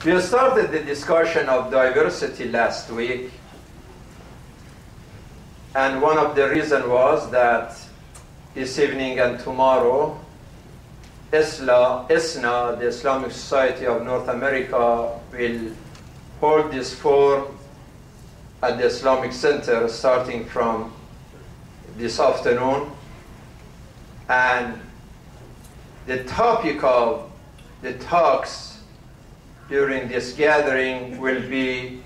We started the discussion of diversity last week, and one of the reasons was that this evening and tomorrow, ISNA, the Islamic Society of North America, will hold this forum at the Islamic Center starting from this afternoon. And the topic of the talks during this gathering will be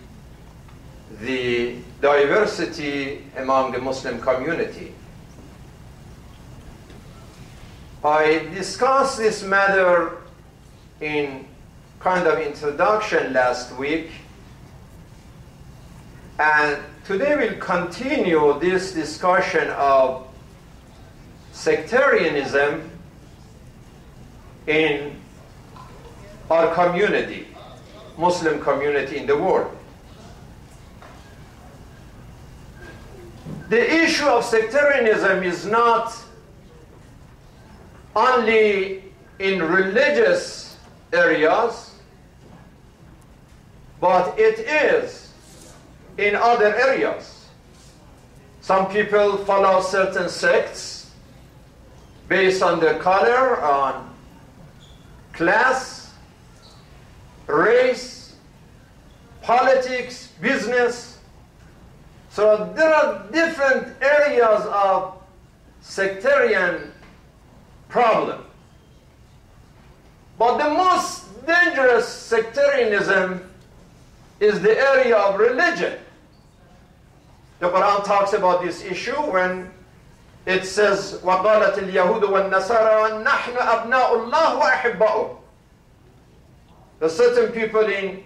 the diversity among the Muslim community. I discussed this matter in kind of introduction last week, and today we'll continue this discussion of sectarianism in our community, Muslim community in the world. The issue of sectarianism is not only in religious areas, but it is in other areas. Some people follow certain sects based on their color, on class, race, politics, business. So there are different areas of sectarian problem. But the most dangerous sectarianism is the area of religion. The Quran talks about this issue when it says, وَقَالَتِ الْيَهُودُ وَالنَّصَارَى نَحْنُ أَبْنَاءُ اللَّهِ وَأَحِبَّؤُهُ. The certain people in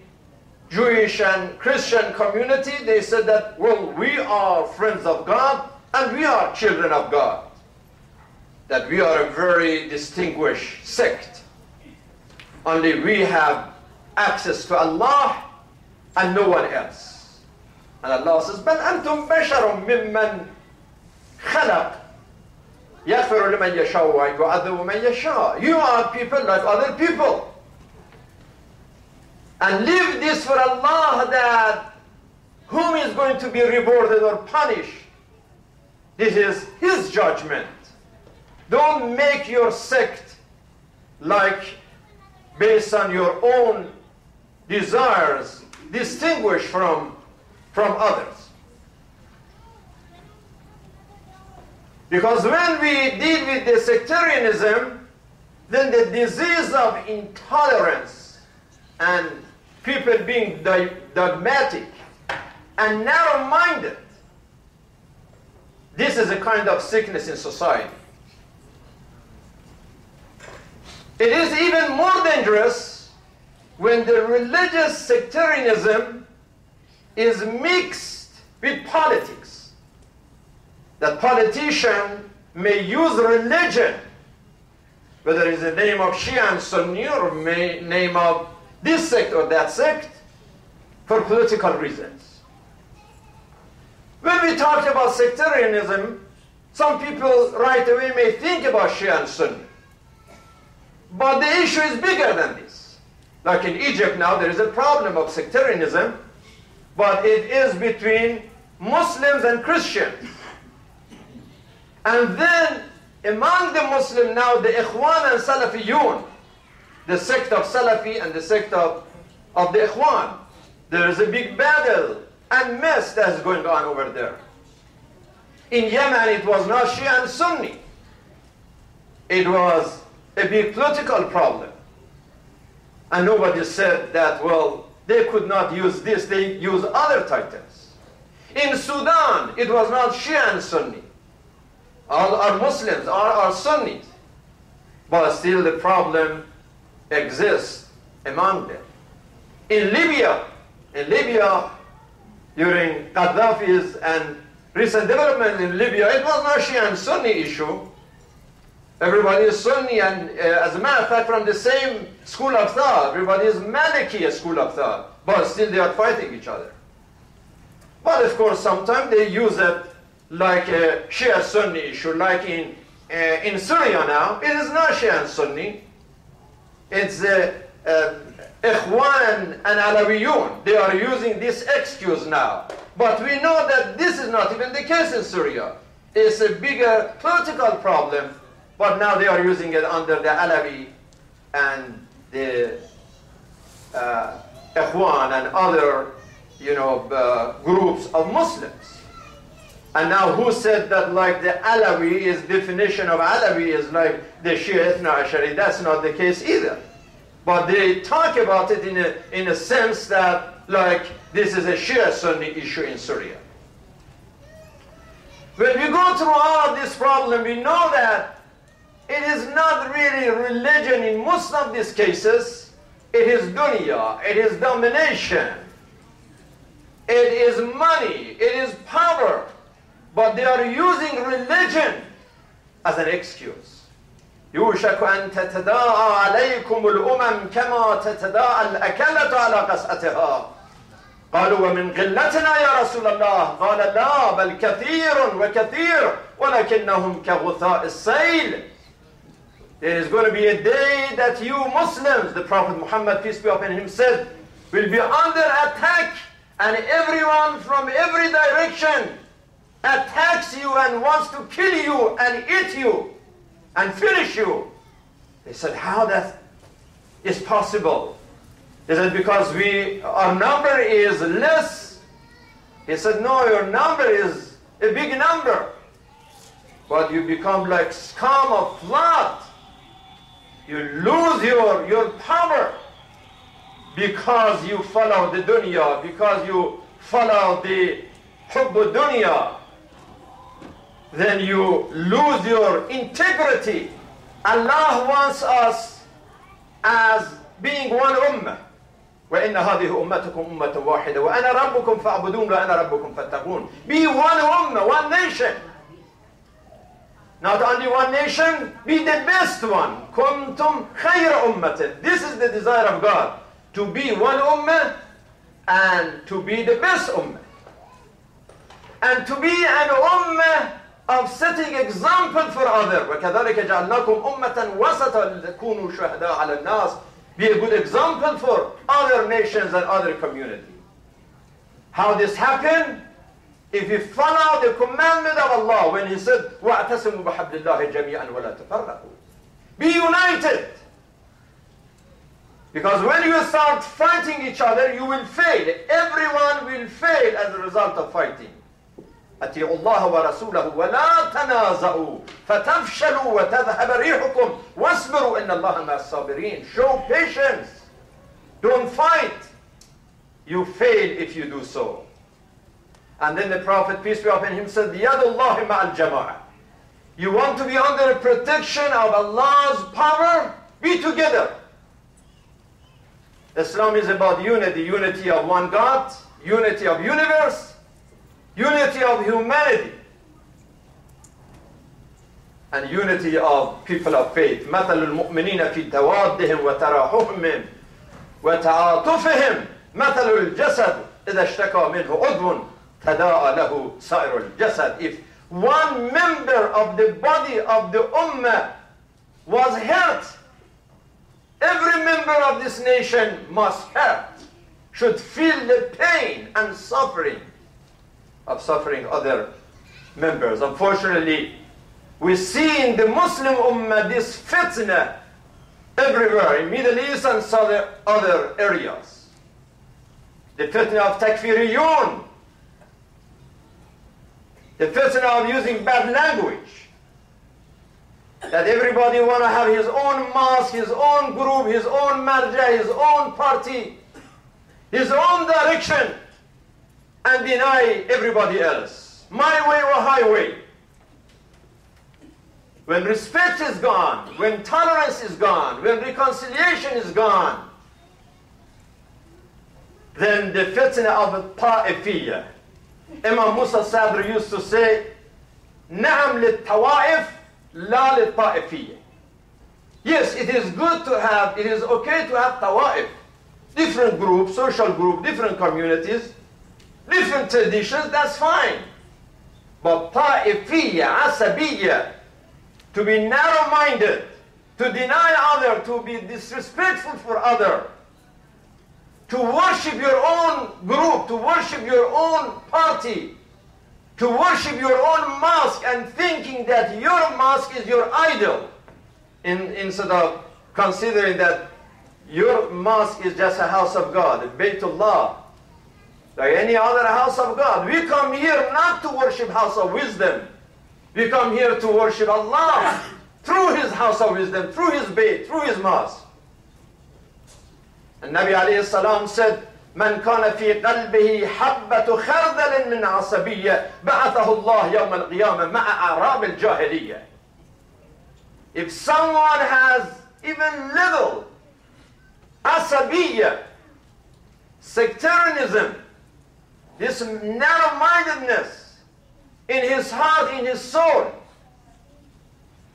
Jewish and Christian community, they said that, well, we are friends of God and we are children of God. That we are a very distinguished sect. Only we have access to Allah and no one else. And Allah says, بَلْ أَنْتُمْ بَشَرٌ مِّمَّنْ خَلَقَ يَغْفِرُ لِمَنْ يَشَاءُ وَيُعَذِّبُ مَنْ يَشَاءُ. You are people like other people. And leave this for Allah, that whom is going to be rewarded or punished. This is His judgment. Don't make your sect like based on your own desires, distinguished from others. Because when we deal with the sectarianism, then the disease of intolerance and people being dogmatic and narrow-minded, this is a kind of sickness in society. It is even more dangerous when the religious sectarianism is mixed with politics. That politician may use religion, whether it's the name of Shia and Sunni or name of this sect or that sect, for political reasons. When we talk about sectarianism, some people right away may think about Shia and Sunni. But the issue is bigger than this. Like in Egypt now, there is a problem of sectarianism, but it is between Muslims and Christians. And then among the Muslims now, the Ikhwan and Salafiyun, the sect of Salafi and the sect of the Ikhwan, there is a big battle and mess that's going on over there. In Yemen, it was not Shia and Sunni. It was a big political problem. And nobody said that, well, they could not use this, they use other titles. In Sudan, it was not Shia and Sunni. All are Muslims, all are Sunnis. But still the problem exists among them. In Libya, during Gaddafi's and recent development in Libya, it was not Shia and Sunni issue. Everybody is Sunni, and as a matter of fact, from the same school of thought. Everybody is Maliki school of thought, but still they are fighting each other. But of course, sometimes they use it like a Shia-Sunni issue, like in Syria now. It is not Shia and Sunni. It's Ikhwan and Alawiyun. They are using this excuse now. But we know that this is not even the case in Syria. It's a bigger political problem, but now they are using it under the Alawi and the Ikhwan and other, groups of Muslims. And now who said that like the Alawi is definition of Alawi is like the Shia Ithna Ashari? That's not the case either. But they talk about it in a sense that like this is a Shia-Sunni issue in Syria. When we go through all of this problem, we know that it is not really religion in most of these cases. It is dunya, it is domination, it is money, it is power. But they are using religion as an excuse. يوشك أن تتداعى عليكم الأمم كما تتداعى الأكلة على قصعتها. قالوا ومن قلتنا يا رسول الله. قال لا بل كثير وكثير ولكنهم كغثاء السيل. There is going to be a day that you Muslims, the Prophet Muhammad, peace be upon him, said, will be under attack, and everyone from every direction attacks you and wants to kill you and eat you and finish you. They said, how that is possible? Is it because our number is less? He said, no, your number is a big number. But you become like scum of flood. You lose your power because you follow the dunya, because you follow the hubbu dunya. Then you lose your integrity. Allah wants us as being one ummah. وَإِنَّ هَذِهِ أُمَّتُكُمْ أُمَّةٌ وَاحِدَةٌ وَأَنَا رَبُّكُمْ فَاعْبُدُونِ وَأَنَا رَبُّكُمْ فَاتَّقُونَ. Be one ummah, one nation. Not only one nation, be the best one. كُنْتُمْ خَيْرَ أُمَّةٍ. This is the desire of God. To be one ummah and to be the best ummah. And to be an ummah of setting example for others. وَكَذَلِكَ جَعَلْنَاكُمْ أُمَّةً وَسَطًا لِتَكُونُوا شُهَدَاءَ عَلَى النَّاسِ. Be a good example for other nations and other communities. How this happened? If you follow the commandment of Allah when He said, وَاعْتَصِمُوا بِحَبْلِ اللَّهِ جَمِيعًا وَلَا تَفَرَّقُوا. Be united. Because when you start fighting each other, you will fail. Everyone will fail as a result of fighting. أطيعوا الله ورسوله ولا تنازعوا فتفشلوا وتذهب ريحكم واصبروا إن الله مع الصابرين. Show patience. Don't fight. You fail if you do so. And then the Prophet, peace be upon him, said, يَدُ اللَّهِ مَعَ الْجَمَاعَةِ. You want to be under the protection of Allah's power? Be together. Islam is about unity. Unity of one God, unity of universe, unity of humanity, and unity of people of faith. مثل المؤمنين في توادهم وتراحمهم وتعاطفهم مثل الجسد إذا اشتكى منه عضو تداعى له سائر الجسد. If one member of the body of the ummah was hurt, every member of this nation must hurt, should feel the pain and suffering of suffering other members. Unfortunately, we see in the Muslim Ummah this fitna everywhere, in Middle East and other areas. The fitna of takfiriyun, the fitna of using bad language, that everybody want to have his own mosque, his own group, his own marja, his own party, his own direction, and deny everybody else. My way or highway. When respect is gone, when tolerance is gone, when reconciliation is gone, then the fitna of ta'ifiyya. Imam Musa Sadr used to say, نعم للتوائف لا للطائفية. Yes, it is good to have, it is okay to have tawa'if, different groups, social groups, different communities, different traditions, that's fine. But ta'ifiyya, asabiyya, to be narrow-minded, to deny other, to be disrespectful for other, to worship your own group, to worship your own party, to worship your own mosque and thinking that your mosque is your idol, instead of considering that your mosque is just a house of God, a Baytullah, like any other house of God. We come here not to worship house of wisdom. We come here to worship Allah through His house of wisdom, through His Bayt, through His mosque. And Nabi alayhi salam said, من كان في قلبه حبة خردل من عصبية بعثه الله يوم القيامة مع أعراب الجاهلية. If someone has even little asabiyya, sectarianism, this narrow-mindedness in his heart, in his soul,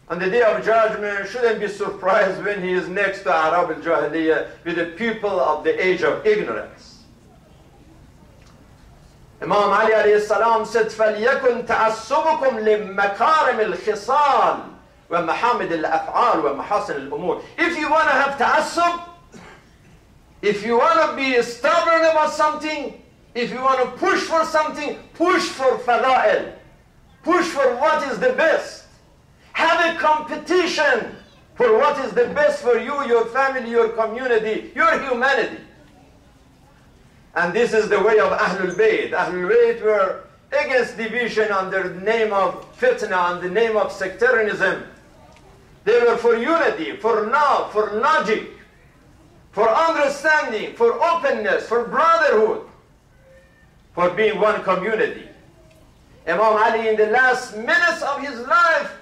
on the day of judgment, shouldn't be surprised when he is next to Arab al-Jahiliyyah with the people of the age of ignorance. Imam Ali alayhi salam said, فَلْيَكُنْ تَعَصُّبُكُمْ لِمَكَارِمِ الْخِصَالِ وَمَحَامِدِ الْأَفْعَالِ وَمَحَاسِنِ الْأُمُورِ. If you want to have ta'assub, if you want to be stubborn about something, if you want to push for something, push for fada'il. Push for what is the best. Have a competition for what is the best for you, your family, your community, your humanity. And this is the way of Ahlul Bayt. Ahlul Bayt were against division under the name of fitna, and the name of sectarianism. They were for unity, for love, for logic, for understanding, for openness, for brotherhood, for being one community. Imam Ali, in the last minutes of his life,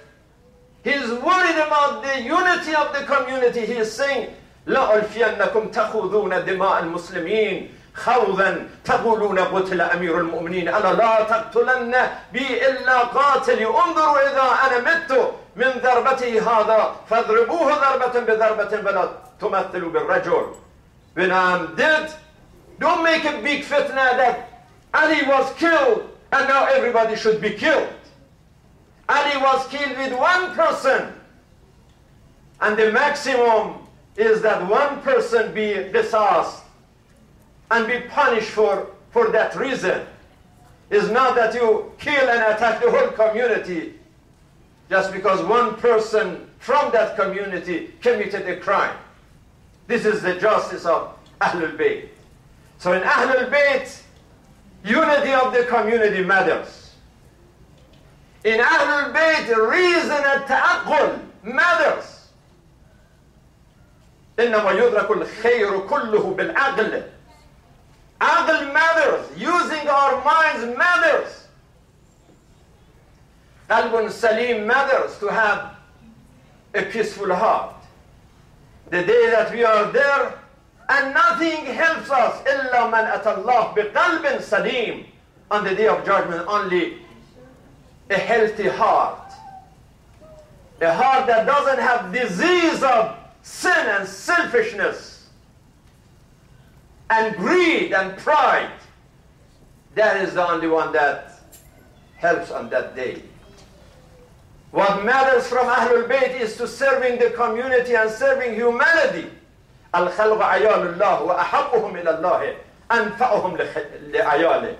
he is worried about the unity of the community. He is saying, لا ألفينكم تأخذون دماء المسلمين خوضا تقولون قتل أمير المؤمنين ألا لا تقتلن بي إلا قاتلي انظروا إذا أنا مت من ضربته هذا فاضربوه ضربة بضربة ولا تمثلوا بالرجل. When I'm dead, don't make a big fitna that Ali was killed and now everybody should be killed. Ali was killed with one person, and the maximum is that one person be qisas and be punished for that reason. It's not that you kill and attack the whole community just because one person from that community committed a crime. This is the justice of Ahlul Bayt. So in Ahlul Bayt, unity of the community matters. In Ahlul Bayt, reason and ta'aqqul matters. إنما يدرك الخير كله بالعقل. Aql matters. Using our minds matters. Qalbun Salim matters, to have a peaceful heart. The day that we are there, and nothing helps us إلا من أتى الله بقلب سليم. On the day of judgment, only a healthy heart. A heart that doesn't have disease of sin and selfishness and greed and pride. That is the only one that helps on that day. What matters from Ahlul Bayt is to serving the community and serving humanity. الخلق عيال الله وأحبهم إلى الله أنفعهم لعياله.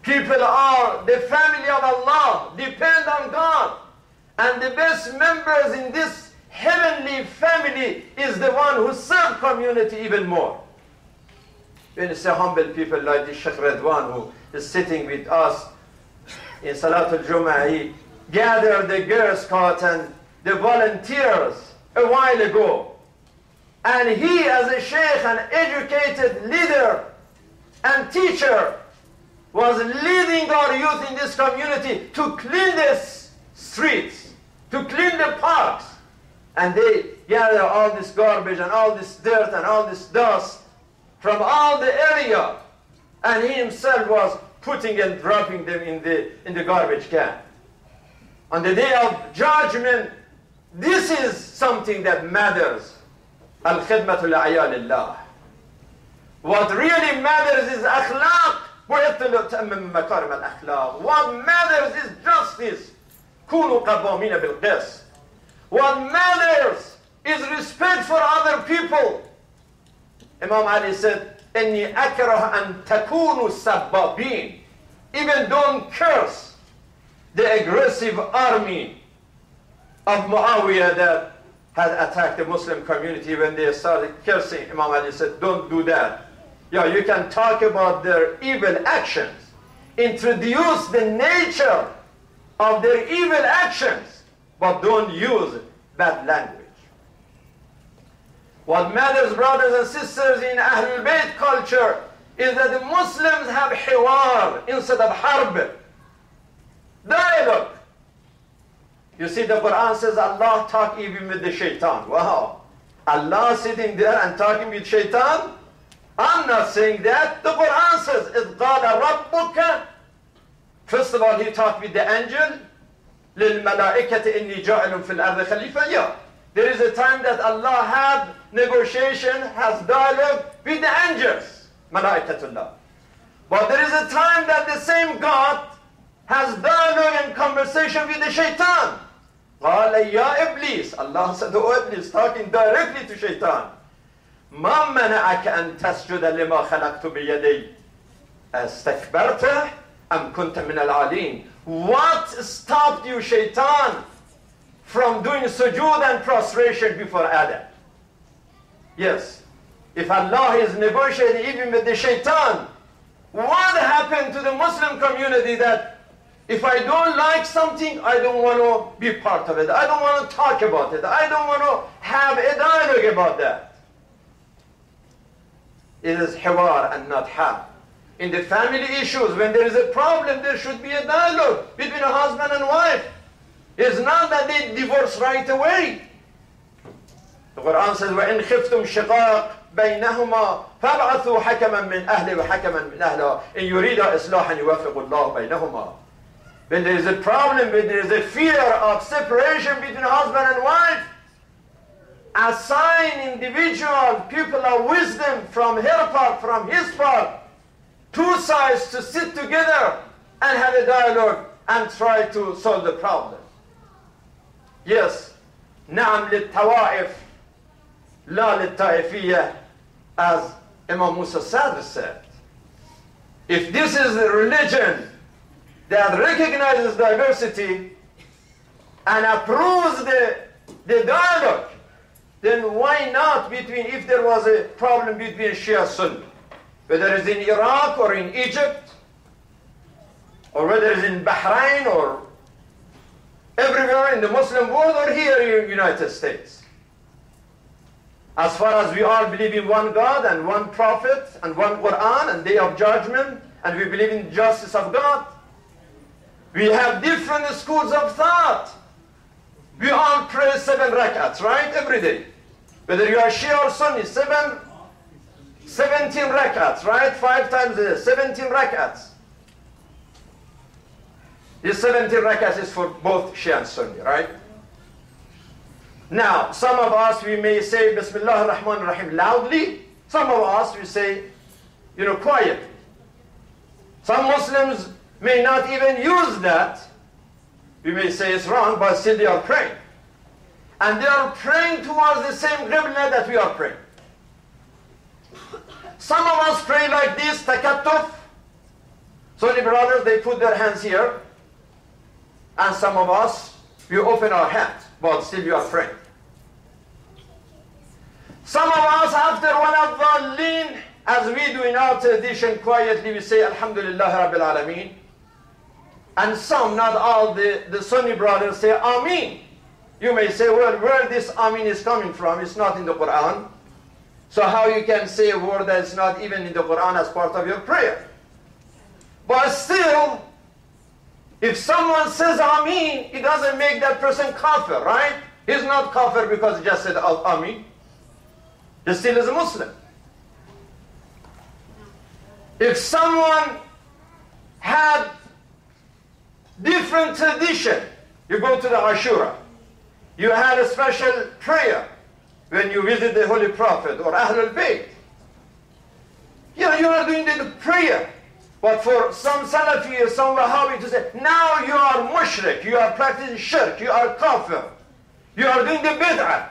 People are the family of Allah, depend on God. And the best members in this heavenly family is the one who serves community even more. When you say humble people like the Sheikh Redwan, who is sitting with us in Salatul Jummah, he gathered the Girl Scouts and the volunteers a while ago. And he, as a sheikh, an educated leader and teacher, was leading our youth in this community to clean the streets, to clean the parks. And they gather all this garbage and all this dirt and all this dust from all the area. And he himself was putting and dropping them in the garbage can. On the day of judgment, this is something that matters. Al-khidmatu li'ayalillah. What really matters is akhlaq. What matters is justice. كونوا قوامين بالقسط. What matters is respect for other people. Imam Ali said, إِنِّي أَكْرَهَ أَن تَكُونُوا سَبَّابِينَ. Even don't curse the aggressive army of Muawiyah that had attacked the Muslim community. When they started cursing, Imam Ali said, don't do that. Yeah, you can talk about their evil actions. Introduce the nature of their evil actions, but don't use bad language. What matters, brothers and sisters, in Ahlul Bayt culture is that the Muslims have hiwar instead of harb. Dialogue. You see, the Quran says Allah talk even with the shaitan. Wow. Allah sitting there and talking with shaitan? I'm not saying that. The Quran says, إِذْ قَالَ رَبُّكَ. First of all, he talked with the angel. لِلْمَلَائِكَةِ إِنِّي جَاعِلٌ فِي الْأَرْضِ خَلِيفَةً. Yeah. There is a time that Allah had negotiation, has dialogue with the angels. Malaikatullah. But there is a time that the same God has dialogue and conversation with the shaitan. قَالَ يَا إِبْلِيسِ. Allah said, oh Iblis, talking directly to shaitan. مَا مَنَعَكَ أَن تَسْجُدَ لِمَا خَلَقْتُ بِيَدَيْ أَسْتَكْبَرْتَ أَمْ كُنْتَ مِنَ الْعَالِينَ. What stopped you, shaitan, from doing sujood and prostration before Adam? Yes. If Allah is negotiating even with the shaitan, what happened to the Muslim community that if I don't like something, I don't want to be part of it. I don't want to talk about it. I don't want to have a dialogue about that. It is hiwar and not harb. In the family issues, when there is a problem, there should be a dialogue between a husband and wife. It's not that they divorce right away. The Quran says, وَإِنْ خِفْتُمْ شِقَاقٍ بَيْنَهُمَا فَابْعَثُوا حَكَمًا مِنْ أَهْلِهِ وَحَكَمًا مِنْ أَهْلِهَا إِنْ يُرِيدَا إِصْلَاحًا يُوَفِّقُ اللَّهُ بَيْنَهُمَا. When there is a problem, when there is a fear of separation between husband and wife, assign individual people of wisdom from her part, from his part, two sides to sit together and have a dialogue and try to solve the problem. Yes, نعم للتوائف لا للطائفية, as Imam Musa Sadr said. If this is the religion that recognizes diversity and approves the dialogue, then why not between, if there was a problem between Shia-Sunni, whether it's in Iraq or in Egypt, or whether it's in Bahrain or everywhere in the Muslim world or here in the United States. As far as we all believe in one God and one Prophet and one Quran and Day of Judgment, and we believe in the justice of God, we have different schools of thought. We all pray 7 rak'ats, right? Every day. Whether you are Shia or Sunni, 17 rak'ats, right? 5 times a day, 17 rak'ats. This 17 rak'ats is for both Shia and Sunni, right? Now, some of us, we may say Bismillah ar-Rahman ar-Rahim loudly. Some of us, we say, quietly. Some Muslims may not even use that. We may say it's wrong, but still they are praying. And they are praying towards the same qibla that we are praying. Some of us pray like this, takattuf. Sunni brothers, they put their hands here. And some of us, we open our hands, but still we are praying. Some of us, after one of the lean, as we do in our tradition, quietly we say, Alhamdulillah Rabbil Alameen. And some, not all, the Sunni brothers say, Ameen. You may say, well, where this Ameen is coming from, it's not in the Quran. So how you can say a word that is not even in the Quran as part of your prayer? But still, if someone says Ameen, it doesn't make that person kafir, right? He's not kafir because he just said Ameen. He still is a Muslim. If someone had different tradition, you go to the Ashura, you had a special prayer when you visit the Holy Prophet or Ahlul Bayt. You are doing the prayer. But for some Salafi or some Wahhabi to say, now you are mushrik, you are practicing shirk, you are kafir, you are doing the bid'ah.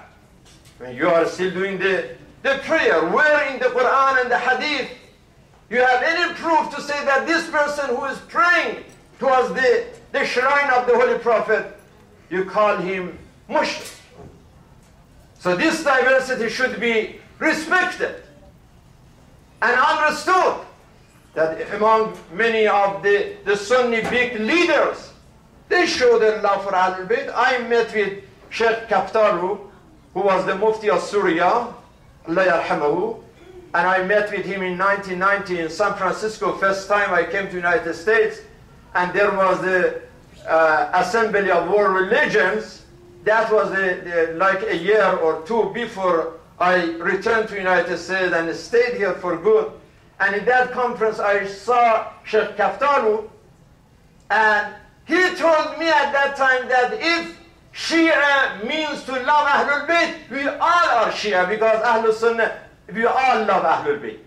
When you are still doing the prayer, where in the Quran and the Hadith you have any proof to say that this person who is praying towards the shrine of the Holy Prophet, you call him mushrik? So this diversity should be respected and understood, that among many of the Sunni big leaders, they show their love for Ahlul Bayt. I met with Sheikh Kaftaru, who was the Mufti of Syria, Allah yarhamahu, and I met with him in 1990 in San Francisco. First time I came to United States, and there was the Assembly of World Religions. That was like a year or two before I returned to United States and stayed here for good. And in that conference I saw Sheikh Kaftalu, and he told me at that time that if Shia means to love Ahlul Bayt, we all are Shia, because Ahlul Sunnah, we all love Ahlul Bayt.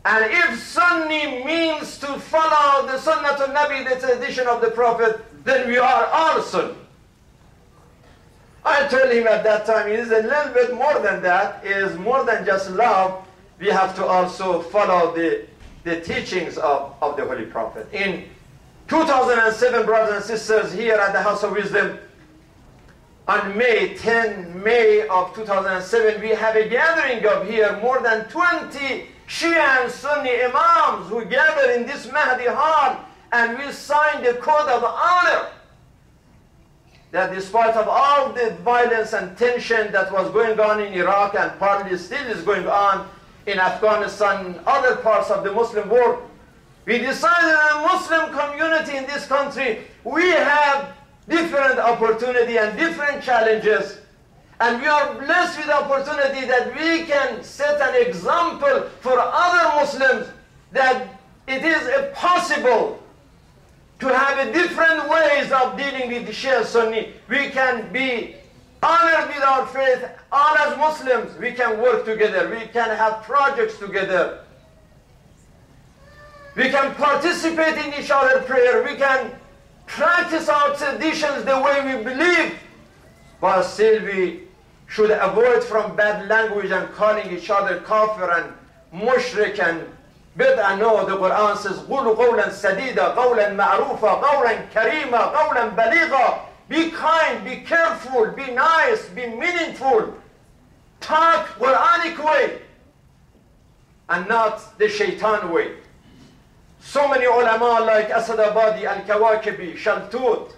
And if Sunni means to follow the Sunnatul Nabi, the tradition of the Prophet, then we are all Sunni. I told him at that time, it is a little bit more than that. It is more than just love. We have to also follow the teachings of the Holy Prophet. In 2007, brothers and sisters, here at the House of Wisdom, on May of 2007, we have a gathering of here, more than 20 Shia and Sunni Imams who gather in this Mahdi Hall, and we signed a code of honor that despite of all the violence and tension that was going on in Iraq, and partly still is going on in Afghanistan and other parts of the Muslim world, we decided as a Muslim community in this country, we have different opportunity and different challenges, and we are blessed with the opportunity that we can set an example for other Muslims that it is possible to have a different ways of dealing with the Shia-Sunni. We can be honored with our faith. All as Muslims, we can work together. We can have projects together. We can participate in each other's prayer. We can practice our traditions the way we believe. But still we should avoid from bad language and calling each other kafir and mushrik and bid'ah. No, the Quran says, قُولُوا قَوْلًا سَدِيدًا قَوْلًا مَعْرُوفًا قَوْلًا كَرِيمًا قَوْلًا بَلِيغًا. Be kind, be careful, be nice, be meaningful. Talk Quranic way and not the shaitan way. So many ulama like Asadabadi, Al-Kawakibi, Shaltut,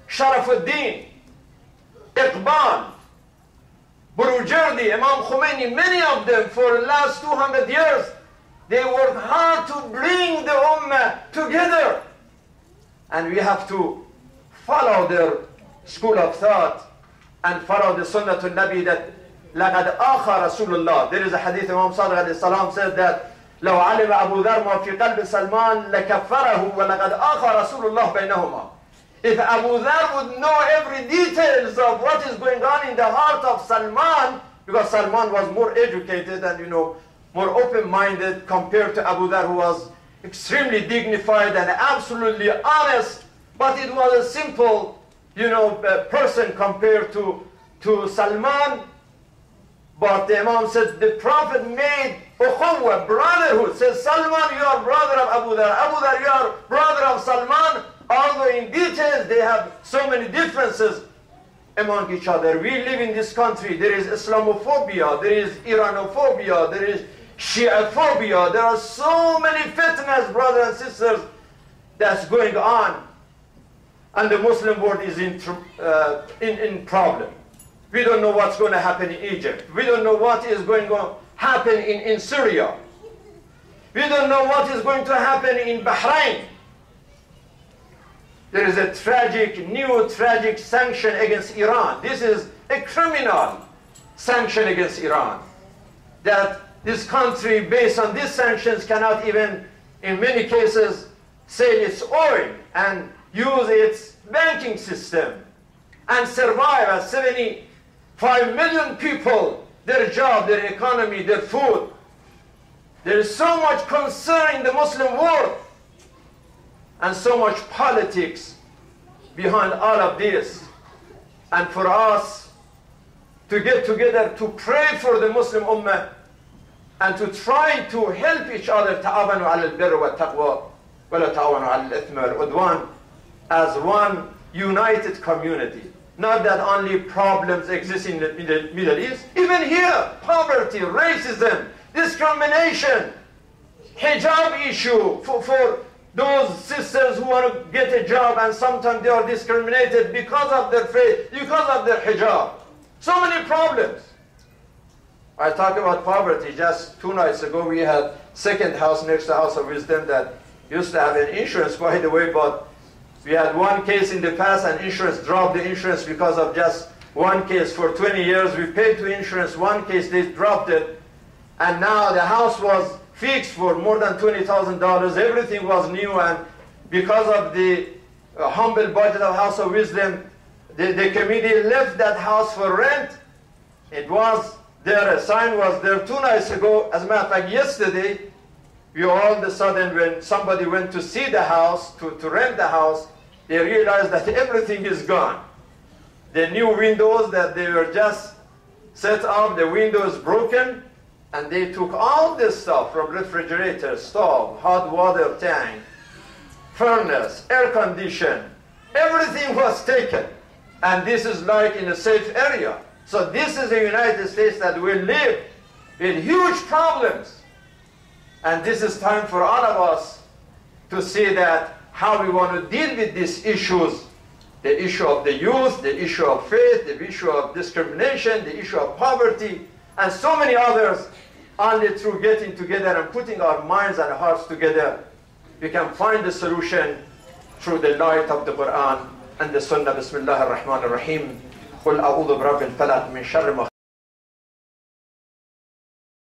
Sharafuddin, Iqbal, Burujardi, Imam Khomeini, many of them for the last 200 years, they worked hard to bring the Ummah together. And we have to follow their school of thought and follow the Sunnatul Nabi that لَقَدْ آخَى رَسُولُ اللَّهِ. There is a hadith, Imam Sadiq alayhi salam said that لو علم أبو ذر ما في قلب سلمان لكفره ولقد آخى رسول الله بينهما. If Abu Dhar would know every details of what is going on in the heart of Salman, because Salman was more educated and more open-minded compared to Abu Dhar, who was extremely dignified and absolutely honest, but it was a simple person compared to Salman. But the Imam said the Prophet made ukhuwah, brotherhood. Says, Salman, you are brother of Abu Dhar. Abu Dhar, you are brother of Salman. Although in details they have so many differences among each other. We live in this country. There is Islamophobia. There is Iranophobia. There is Shia-phobia. There are so many fitnas, brothers and sisters, that's going on. And the Muslim world is in problem. We don't know what's going to happen in Egypt. We don't know what is going to happen in Syria. We don't know what is going to happen in Bahrain. There is a new tragic sanction against Iran. This is a criminal sanction against Iran. That this country, based on these sanctions, cannot even, in many cases, sell its oil and use its banking system and survive as 75 million people, their job, their economy, their food. There is so much concern in the Muslim world and so much politics behind all of this. And for us, to get together to pray for the Muslim Ummah and to try to help each other تعاونوا على البر والتقوى ولا تعاونوا على الإثم والعدوان, as one united community. Not that only problems exist in the Middle East. Even here, poverty, racism, discrimination, hijab issue for those sisters who want to get a job and sometimes they are discriminated because of their faith, because of their hijab. So many problems. I talk about poverty. Just 2 nights ago we had second house next to House of Wisdom that used to have an insurance, by the way, but we had one case in the past and insurance dropped the insurance because of just one case. For 20 years we paid to insurance, one case they dropped it, and now the house was fixed for more than $20,000. Everything was new, and because of the humble budget of House of Wisdom, the committee left that house for rent. It was there, a sign was there 2 nights ago. As a matter of fact, yesterday, we all of a sudden, when somebody went to see the house, to rent the house, they realized that everything is gone. The new windows that they were just set up, the windows broken, and they took all this stuff from refrigerator, stove, hot water tank, furnace, air condition, everything was taken. And this is like in a safe area. So this is the United States that will live with huge problems. And this is time for all of us to see that how we want to deal with these issues, the issue of the youth, the issue of faith, the issue of discrimination, the issue of poverty, and so many others. Only through getting together and putting our minds and hearts together, we can find the solution through the light of the Quran and the Sunnah. Bismillah ar-Rahman ar-Rahim. قل أعوذ برب الفلق من شر ما